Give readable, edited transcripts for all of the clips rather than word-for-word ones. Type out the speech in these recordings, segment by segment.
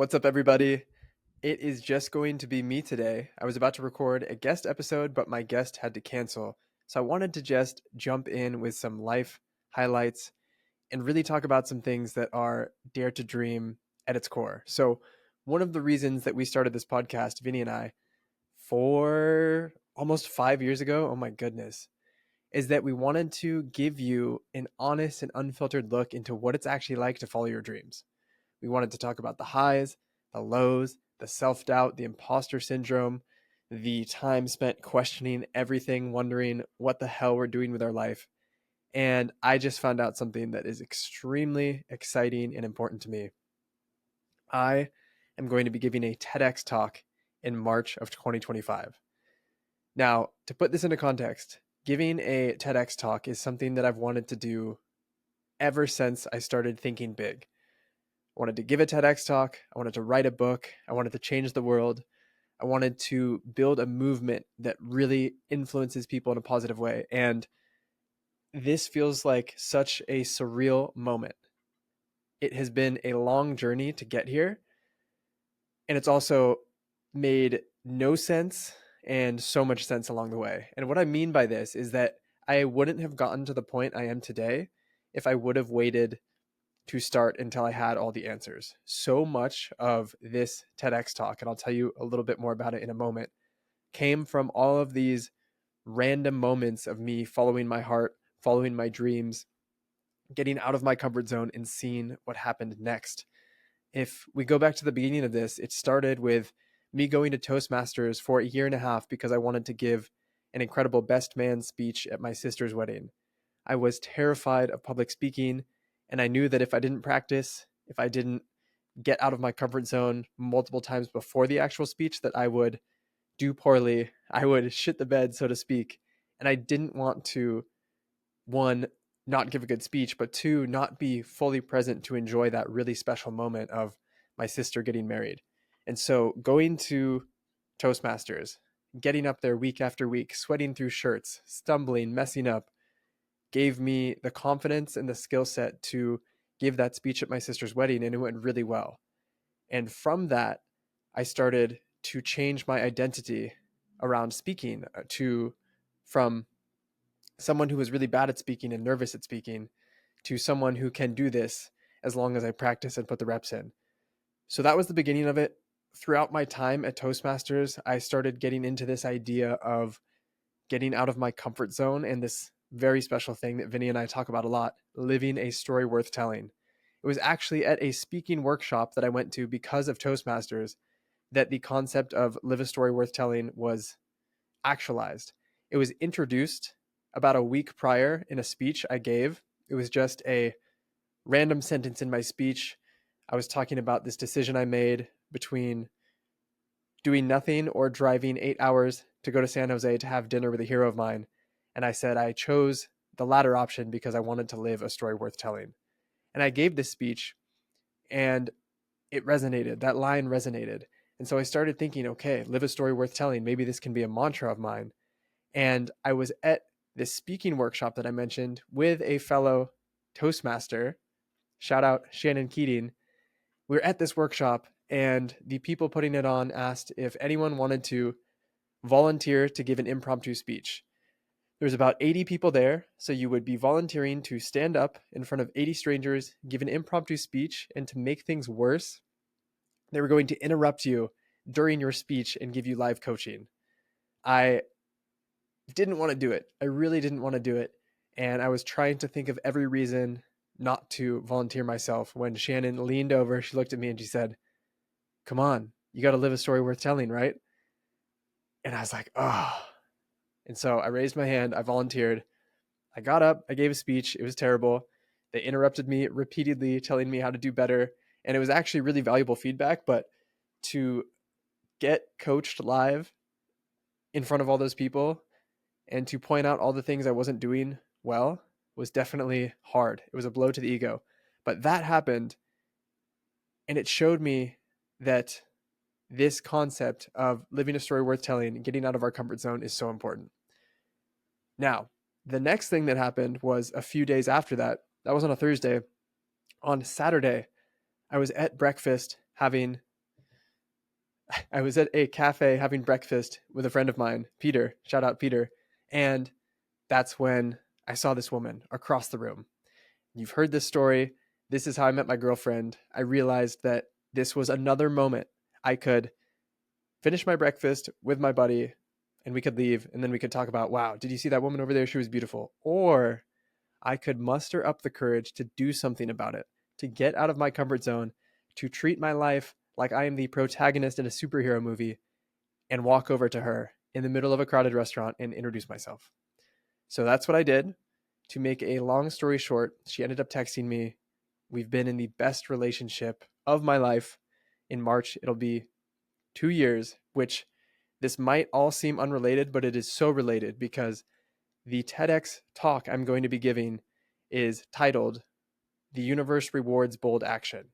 What's up, everybody? It is just going to be me today. I was about to record a guest episode, but my guest had to cancel. So I wanted to just jump in with some life highlights and really talk about some things that are Dare to Dream at its core. So, one of the reasons that we started this podcast, Vinny and I, for almost 5 years ago, oh my goodness, is that we wanted to give you an honest and unfiltered look into what it's actually like to follow your dreams. We wanted to talk about the highs, the lows, the self doubt, the imposter syndrome, the time spent questioning everything, wondering what the hell we're doing with our life. And I just found out something that is extremely exciting and important to me. I am going to be giving a TEDx talk in March of 2025. Now, to put this into context, giving a TEDx talk is something that I've wanted to do ever since I started thinking big. I wanted to give a TEDx talk. I wanted to write a book. I wanted to change the world. I wanted to build a movement that really influences people in a positive way. And this feels like such a surreal moment. It has been a long journey to get here. And it's also made no sense and so much sense along the way. And what I mean by this is that I wouldn't have gotten to the point I am today if I would have waited to start until I had all the answers. So much of this TEDx talk, and I'll tell you a little bit more about it in a moment, came from all of these random moments of me following my heart, following my dreams, getting out of my comfort zone, and seeing what happened next. If we go back to the beginning of this, it started with me going to Toastmasters for a year and a half because I wanted to give an incredible best man speech at my sister's wedding. I was terrified of public speaking, and I knew that if I didn't practice, if I didn't get out of my comfort zone multiple times before the actual speech, that I would do poorly. I would shit the bed, so to speak. And I didn't want to, one, not give a good speech, but two, not be fully present to enjoy that really special moment of my sister getting married. And so going to Toastmasters, getting up there week after week, sweating through shirts, stumbling, messing up, gave me the confidence and the skill set to give that speech at my sister's wedding, and it went really well. And from that, I started to change my identity around speaking to from someone who was really bad at speaking and nervous at speaking to someone who can do this as long as I practice and put the reps in. So that was the beginning of it. Throughout my time at Toastmasters, I started getting into this idea of getting out of my comfort zone and this very special thing that Vinny and I talk about a lot, living a story worth telling. It was actually at a speaking workshop that I went to because of Toastmasters that the concept of live a story worth telling was actualized. It was introduced about a week prior in a speech I gave. It was just a random sentence in my speech. I was talking about this decision I made between doing nothing or driving 8 hours to go to San Jose to have dinner with a hero of mine. And I said I chose the latter option because I wanted to live a story worth telling. And I gave this speech and it resonated. That line resonated. And so I started thinking, okay, live a story worth telling. Maybe this can be a mantra of mine. And I was at this speaking workshop that I mentioned with a fellow Toastmaster. Shout out Shannon Keating. We were at this workshop, and the people putting it on asked if anyone wanted to volunteer to give an impromptu speech. There was about 80 people there, so you would be volunteering to stand up in front of 80 strangers, give an impromptu speech, and to make things worse, they were going to interrupt you during your speech and give you live coaching. I didn't want to do it. I really didn't want to do it. And I was trying to think of every reason not to volunteer myself when Shannon leaned over, she looked at me and she said, "Come on, you got to live a story worth telling, right?" And I was like, oh. And so I raised my hand, I volunteered. I got up, I gave a speech. It was terrible. They interrupted me repeatedly, telling me how to do better. And it was actually really valuable feedback. But to get coached live in front of all those people and to point out all the things I wasn't doing well was definitely hard. It was a blow to the ego. But that happened, and it showed me that this concept of living a story worth telling, getting out of our comfort zone is so important. Now, the next thing that happened was a few days after that. That was on a Thursday. On Saturday, I was at breakfast having I was at a cafe having breakfast with a friend of mine, Peter. Shout out, Peter. And that's when I saw this woman across the room. You've heard this story. This is how I met my girlfriend. I realized that this was another moment I could finish my breakfast with my buddy and we could leave. And then we could talk about, wow, did you see that woman over there? She was beautiful. Or I could muster up the courage to do something about it, to get out of my comfort zone, to treat my life like I am the protagonist in a superhero movie and walk over to her in the middle of a crowded restaurant and introduce myself. So that's what I did. To make a long story short, she ended up texting me. We've been in the best relationship of my life. In March, it'll be 2 years, which this might all seem unrelated, but it is so related because the TEDx talk I'm going to be giving is titled The Universe Rewards Bold Action.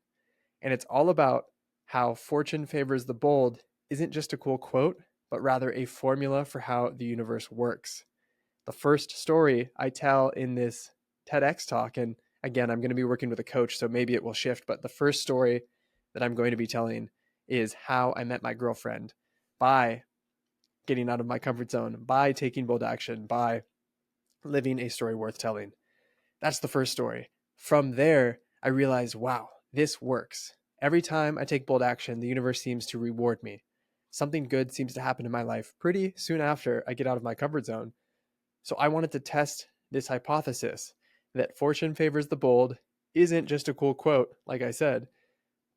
And it's all about how fortune favors the bold isn't just a cool quote, but rather a formula for how the universe works. The first story I tell in this TEDx talk, and again, I'm going to be working with a coach, so maybe it will shift, but the first story that I'm going to be telling is how I met my girlfriend by getting out of my comfort zone, by taking bold action, by living a story worth telling. That's the first story. From there, I realized, wow, this works. Every time I take bold action, the universe seems to reward me. Something good seems to happen in my life pretty soon after I get out of my comfort zone. So I wanted to test this hypothesis that fortune favors the bold isn't just a cool quote, like I said,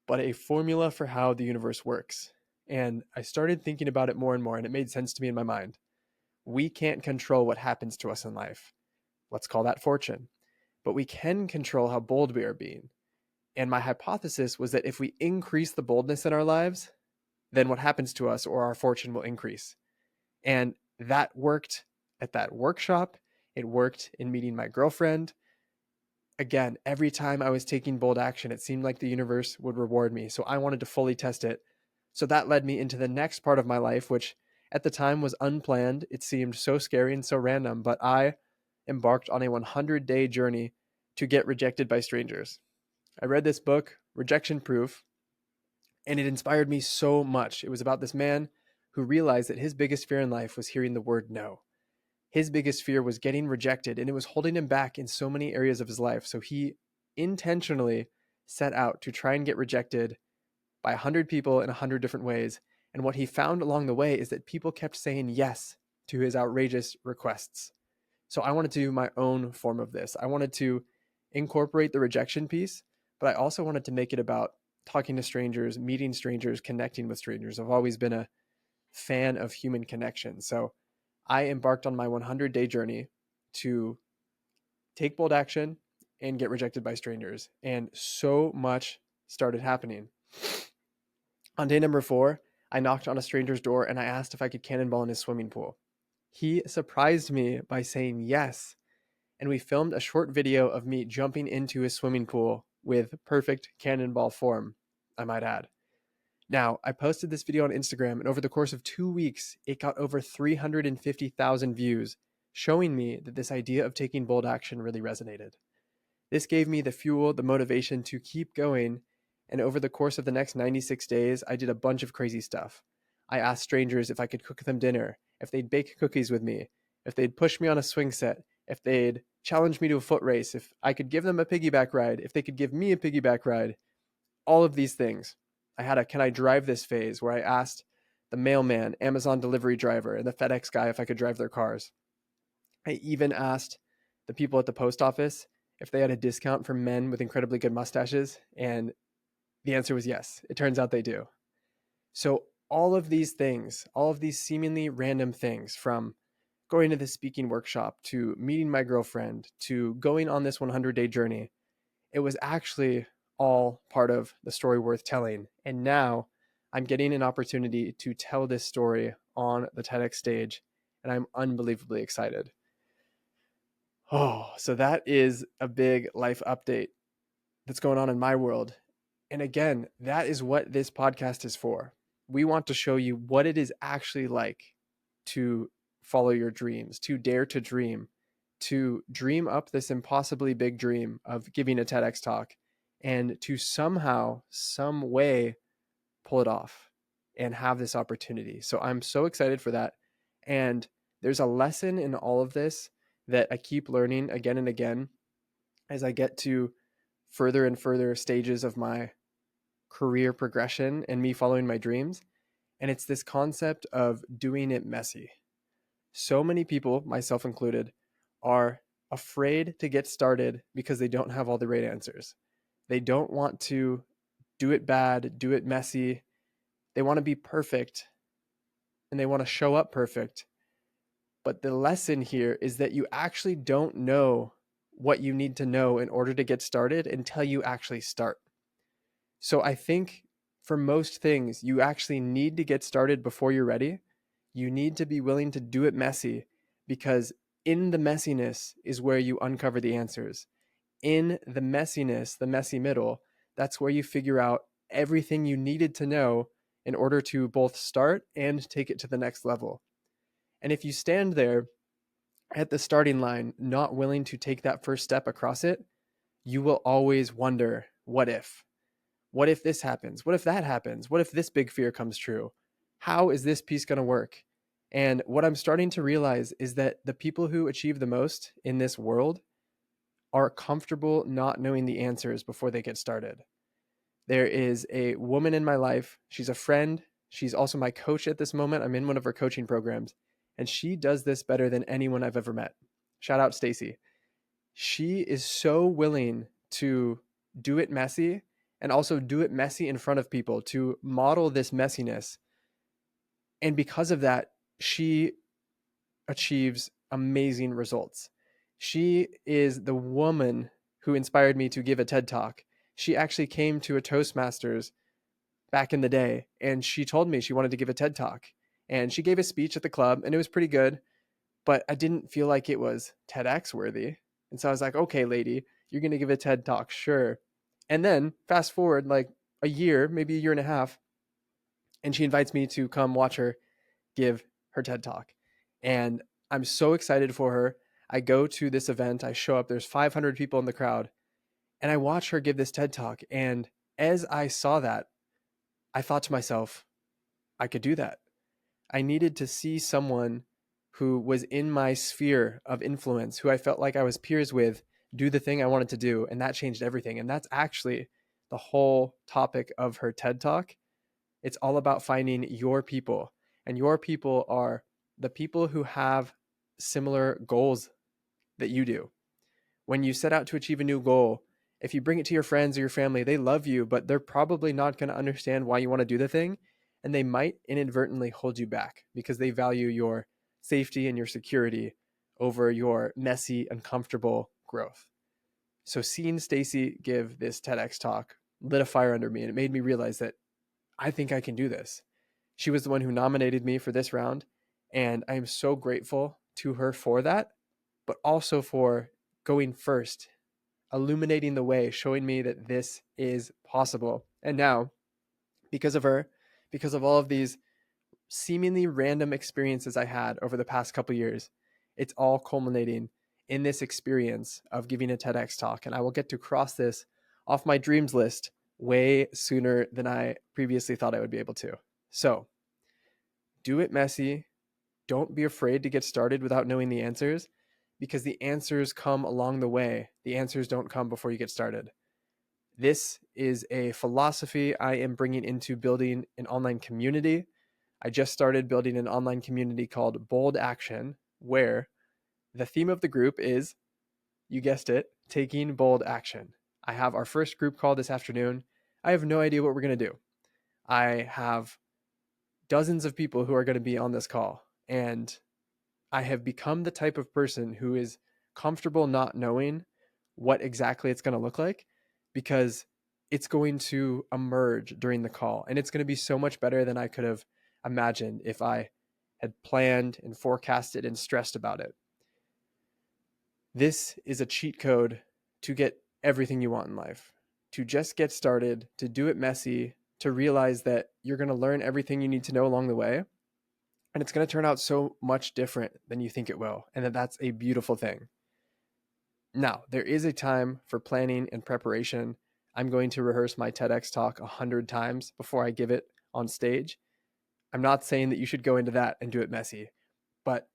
but a formula for how the universe works. And I started thinking about it more and more, and it made sense to me in my mind. We can't control what happens to us in life. Let's call that fortune. But we can control how bold we are being. And my hypothesis was that if we increase the boldness in our lives, then what happens to us or our fortune will increase. And that worked at that workshop. It worked in meeting my girlfriend. Again, every time I was taking bold action, it seemed like the universe would reward me. So I wanted to fully test it. So that led me into the next part of my life, which at the time was unplanned. It seemed so scary and so random, but I embarked on a 100-day journey to get rejected by strangers. I read this book, Rejection Proof, and it inspired me so much. It was about this man who realized that his biggest fear in life was hearing the word no. His biggest fear was getting rejected, and it was holding him back in so many areas of his life. So he intentionally set out to try and get rejected by 100 people in 100 different ways. And what he found along the way is that people kept saying yes to his outrageous requests. So I wanted to do my own form of this. I wanted to incorporate the rejection piece, but I also wanted to make it about talking to strangers, meeting strangers, connecting with strangers. I've always been a fan of human connection. So I embarked on my 100-day journey to take bold action and get rejected by strangers. And so much started happening. On day number 4, I knocked on a stranger's door and I asked if I could cannonball in his swimming pool. He surprised me by saying yes, and we filmed a short video of me jumping into his swimming pool with perfect cannonball form, I might add. Now, I posted this video on Instagram, and over the course of 2 weeks, it got over 350,000 views, showing me that this idea of taking bold action really resonated. This gave me the fuel, the motivation to keep going, and over the course of the next 96 days, I did a bunch of crazy stuff. I asked strangers if I could cook them dinner, if they'd bake cookies with me, if they'd push me on a swing set, if they'd challenge me to a foot race, if I could give them a piggyback ride, if they could give me a piggyback ride, all of these things. I had a can I drive this phase where I asked the mailman, Amazon delivery driver, and the FedEx guy if I could drive their cars. I even asked the people at the post office if they had a discount for men with incredibly good mustaches, and the answer was yes. It turns out they do. So all of these things, all of these seemingly random things, from going to the speaking workshop to meeting my girlfriend to going on this 100-day journey, it was actually all part of the story worth telling. And now I'm getting an opportunity to tell this story on the TEDx stage, and I'm unbelievably excited. Oh, so that is a big life update that's going on in my world. And again, that is what this podcast is for. We want to show you what it is actually like to follow your dreams, to dare to dream, to dream up this impossibly big dream of giving a TEDx talk, and to somehow, some way pull it off. and have this opportunity. So I'm so excited for that. And there's a lesson in all of this that I keep learning again and again as I get to further and further stages of my career progression and me following my dreams. And it's this concept of doing it messy. So many people, myself included, are afraid to get started because they don't have all the right answers. They don't want to do it bad, do it messy. They want to be perfect and they want to show up perfect. But the lesson here is that you actually don't know what you need to know in order to get started until you actually start. So I think for most things, you actually need to get started before you're ready. You need to be willing to do it messy because in the messiness is where you uncover the answers. In the messiness, the messy middle, that's where you figure out everything you needed to know in order to both start and take it to the next level. And if you stand there at the starting line, not willing to take that first step across it, you will always wonder, what if? What if this happens? What if that happens? What if this big fear comes true? How is this piece going to work? And what I'm starting to realize is that the people who achieve the most in this world are comfortable not knowing the answers before they get started. There is a woman in my life. She's a friend. She's also my coach at this moment. I'm in one of her coaching programs, and she does this better than anyone I've ever met. Shout out Stacy. She is so willing to do it messy and also do it messy in front of people to model this messiness. And because of that, she achieves amazing results. She is the woman who inspired me to give a TED Talk. She actually came to a Toastmasters back in the day and she told me she wanted to give a TED Talk. And she gave a speech at the club and it was pretty good, but I didn't feel like it was TEDx worthy. And so I was like, okay, lady, you're going to give a TED Talk, sure. And then fast forward like a year, maybe a year and a half, and she invites me to come watch her give her TED Talk. And I'm so excited for her. I go to this event, I show up, there's 500 people in the crowd, and I watch her give this TED Talk. And as I saw that, I thought to myself, I could do that. I needed to see someone who was in my sphere of influence, who I felt like I was peers with, do the thing I wanted to do. And that changed everything. And that's actually the whole topic of her TED Talk. It's all about finding your people. And your people are the people who have similar goals that you do. When you set out to achieve a new goal, if you bring it to your friends or your family, they love you, but they're probably not going to understand why you want to do the thing. And they might inadvertently hold you back because they value your safety and your security over your messy, uncomfortable growth. So seeing Stacy give this TEDx talk lit a fire under me and it made me realize that I think I can do this. She was the one who nominated me for this round. And I am so grateful to her for that, but also for going first, illuminating the way, showing me that this is possible. And now, because of her, because of all of these seemingly random experiences I had over the past couple years, it's all culminating in this experience of giving a TEDx talk. And I will get to cross this off my dreams list way sooner than I previously thought I would be able to. So, do it messy. Don't be afraid to get started without knowing the answers because the answers come along the way. The answers don't come before you get started. This is a philosophy I am bringing into building an online community. I just started building an online community called Bold Action, where the theme of the group is, you guessed it, taking bold action. I have our first group call this afternoon. I have no idea what we're going to do. I have dozens of people who are going to be on this call, and I have become the type of person who is comfortable not knowing what exactly it's going to look like because it's going to emerge during the call and it's going to be so much better than I could have imagined if I had planned and forecasted and stressed about it. This is a cheat code to get everything you want in life, to just get started, to do it messy, to realize that you're going to learn everything you need to know along the way. And it's going to turn out so much different than you think it will. And that's a beautiful thing. Now, there is a time for planning and preparation. I'm going to rehearse my TEDx talk 100 times before I give it on stage. I'm not saying that you should go into that and do it messy, but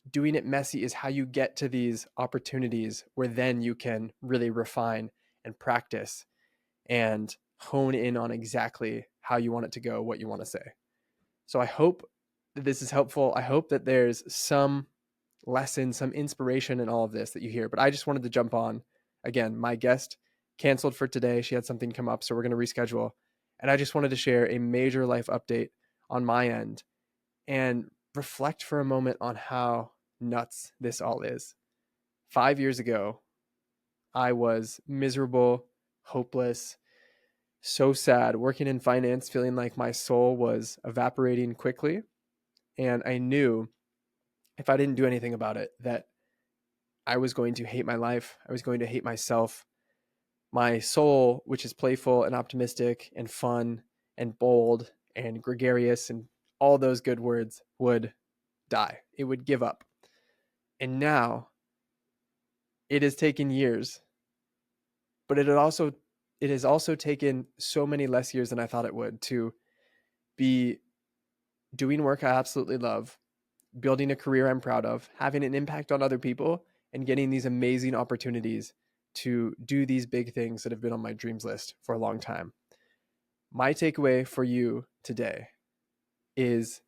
doing it messy is how you get to these opportunities where then you can really refine and practice and hone in on exactly how you want it to go, what you want to say. So I hope that this is helpful. I hope that there's some lesson, some inspiration in all of this that you hear. But I just wanted to jump on. Again, my guest canceled for today. She had something come up, so we're going to reschedule. And I just wanted to share a major life update on my end and reflect for a moment on how nuts this all is. 5 years ago, I was miserable, hopeless, so sad, working in finance, feeling like my soul was evaporating quickly. And I knew if I didn't do anything about it, that I was going to hate my life. I was going to hate myself. My soul, which is playful and optimistic and fun and bold and gregarious and all those good words, would die. It would give up. And now it has taken years, but it has also taken so many less years than I thought it would to be doing work I absolutely love, building a career I'm proud of, having an impact on other people, and getting these amazing opportunities to do these big things that have been on my dreams list for a long time. My takeaway for you today is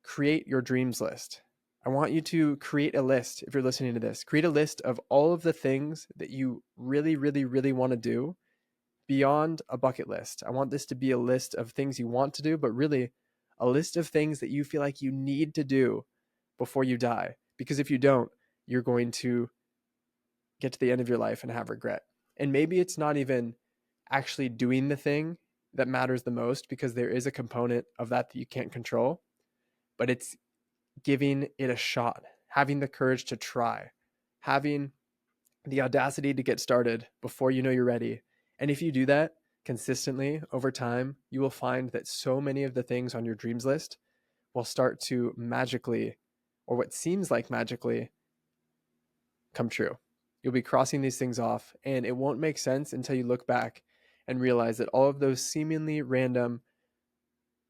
create your dreams list. I want you to create a list. If you're listening to this, create a list of all of the things that you really, really, really want to do beyond a bucket list. I want this to be a list of things you want to do, but really a list of things that you feel like you need to do before you die. Because if you don't, you're going to get to the end of your life and have regret. And maybe it's not even actually doing the thing that matters the most, because there is a component of that you can't control, but it's giving it a shot, having the courage to try, having the audacity to get started before you know you're ready. And if you do that consistently over time, you will find that so many of the things on your dreams list will start to magically, or what seems like magically, come true. You'll be crossing these things off, and it won't make sense until you look back and realize that all of those seemingly random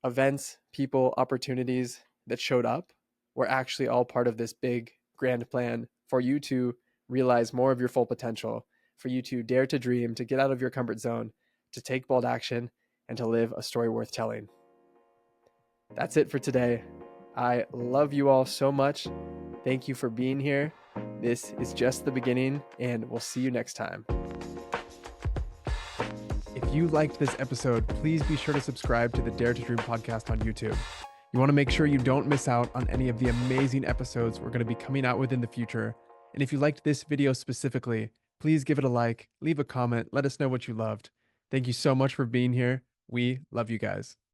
events, people, opportunities that showed up were actually all part of this big grand plan for you to realize more of your full potential, for you to dare to dream, to get out of your comfort zone, to take bold action, and to live a story worth telling. That's it for today. I love you all so much. Thank you for being here. This is just the beginning, and we'll see you next time. If you liked this episode, please be sure to subscribe to the Dare to Dream podcast on YouTube. You want to make sure you don't miss out on any of the amazing episodes we're going to be coming out with in the future. And if you liked this video specifically, please give it a like, leave a comment, let us know what you loved. Thank you so much for being here. We love you guys.